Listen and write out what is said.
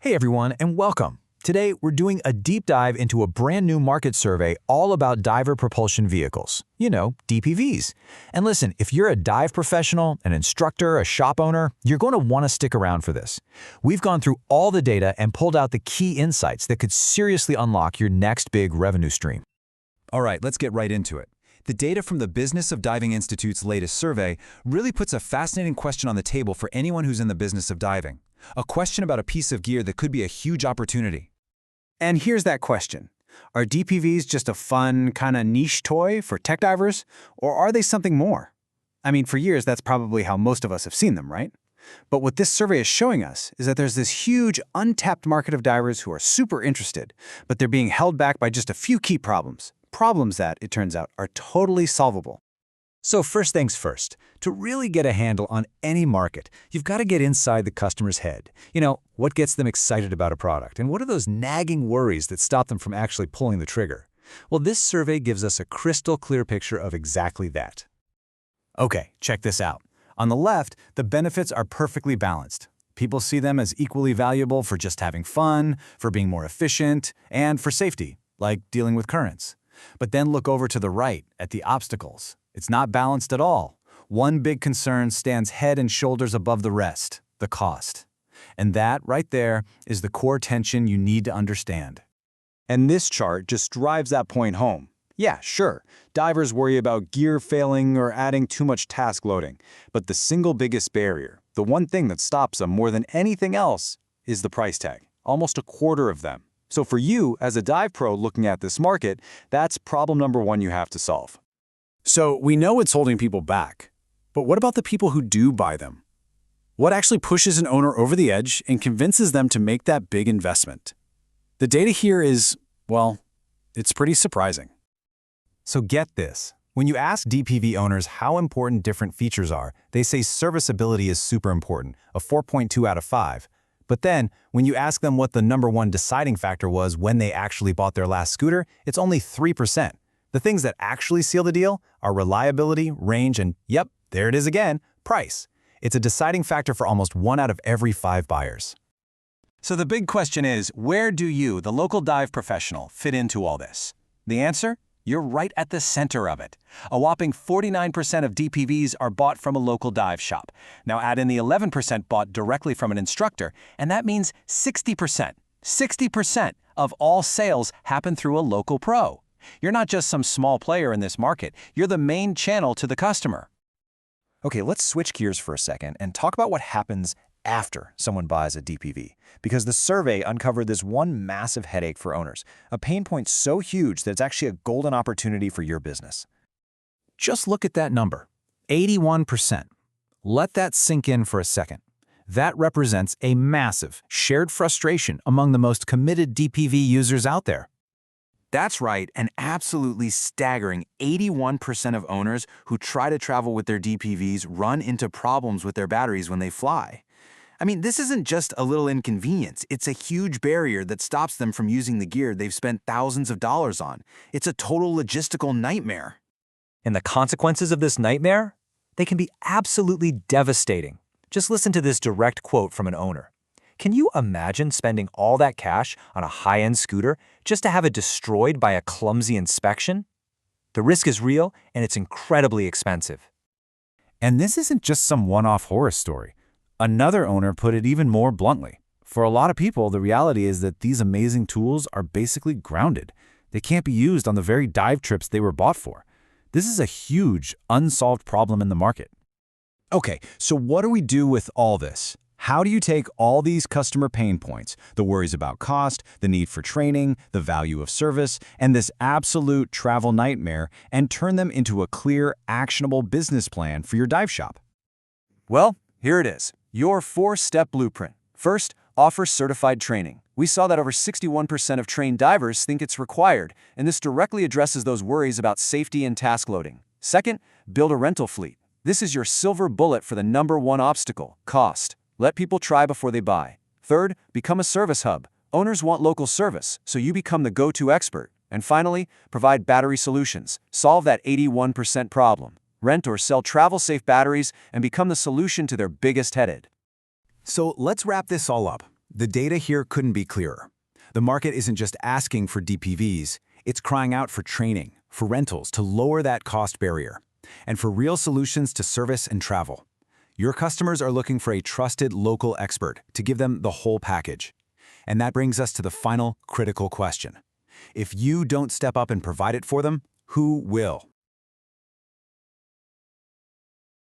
Hey everyone, and welcome. Today, we're doing a deep dive into a brand new market survey all about diver propulsion vehicles. You know, DPVs. And listen, if you're a dive professional, an instructor, a shop owner, you're going to want to stick around for this. We've gone through all the data and pulled out the key insights that could seriously unlock your next big revenue stream. All right, let's get right into it. The data from the Business of Diving Institute's latest survey really puts a fascinating question on the table for anyone who's in the business of diving. A question about a piece of gear that could be a huge opportunity. And here's that question. Are DPVs just a fun, kind of niche toy for tech divers, or are they something more? I mean, for years, that's probably how most of us have seen them, right? But what this survey is showing us is that there's this huge, untapped market of divers who are super interested, but they're being held back by just a few key problems. Problems that, it turns out, are totally solvable. So first things first, to really get a handle on any market, you've got to get inside the customer's head. You know, what gets them excited about a product, and what are those nagging worries that stop them from actually pulling the trigger? Well, this survey gives us a crystal clear picture of exactly that. Okay, check this out. On the left, the benefits are perfectly balanced. People see them as equally valuable for just having fun, for being more efficient, and for safety, like dealing with currents. But then look over to the right, at the obstacles. It's not balanced at all. One big concern stands head and shoulders above the rest, the cost. And that, right there, is the core tension you need to understand. And this chart just drives that point home. Yeah, sure, divers worry about gear failing or adding too much task loading. But the single biggest barrier, the one thing that stops them more than anything else, is the price tag, almost a quarter of them. So for you, as a dive pro looking at this market, that's problem number one you have to solve. So we know it's holding people back, but what about the people who do buy them? What actually pushes an owner over the edge and convinces them to make that big investment? The data here is, well, it's pretty surprising. So get this. When you ask DPV owners how important different features are, they say serviceability is super important, a 4.2 out of 5. But then, when you ask them what the #1 deciding factor was when they actually bought their last scooter, it's only 3%. The things that actually seal the deal are reliability, range, and yep, there it is again, price. It's a deciding factor for almost 1 out of every 5 buyers. So the big question is, where do you, the local dive professional, fit into all this? The answer? You're right at the center of it. A whopping 49% of DPVs are bought from a local dive shop. Now add in the 11% bought directly from an instructor, and that means 60% of all sales happen through a local pro. You're not just some small player in this market, you're the main channel to the customer. Okay, let's switch gears for a second and talk about what happens after someone buys a DPV, because the survey uncovered this one massive headache for owners, a pain point so huge that it's actually a golden opportunity for your business. Just look at that number, 81%. Let that sink in for a second. That represents a massive, shared frustration among the most committed DPV users out there. That's right, an absolutely staggering 81% of owners who try to travel with their DPVs run into problems with their batteries when they fly. I mean, this isn't just a little inconvenience. It's a huge barrier that stops them from using the gear they've spent thousands of dollars on. It's a total logistical nightmare. And the consequences of this nightmare? They can be absolutely devastating. Just listen to this direct quote from an owner. Can you imagine spending all that cash on a high-end scooter just to have it destroyed by a clumsy inspection? The risk is real, and it's incredibly expensive. And this isn't just some one-off horror story. Another owner put it even more bluntly. For a lot of people, the reality is that these amazing tools are basically grounded. They can't be used on the very dive trips they were bought for. This is a huge, unsolved problem in the market. Okay, so what do we do with all this? How do you take all these customer pain points, the worries about cost, the need for training, the value of service, and this absolute travel nightmare, and turn them into a clear, actionable business plan for your dive shop? Well, here it is, your 4-step blueprint. First, offer certified training. We saw that over 61% of trained divers think it's required, and this directly addresses those worries about safety and task loading. Second, build a rental fleet. This is your silver bullet for the #1 obstacle, cost. Let people try before they buy. Third, become a service hub. Owners want local service, so you become the go-to expert. And finally, provide battery solutions. Solve that 81% problem. Rent or sell travel-safe batteries and become the solution to their biggest headache. So let's wrap this all up. The data here couldn't be clearer. The market isn't just asking for DPVs, it's crying out for training, for rentals to lower that cost barrier, and for real solutions to service and travel. Your customers are looking for a trusted local expert to give them the whole package. And that brings us to the final critical question. If you don't step up and provide it for them, who will?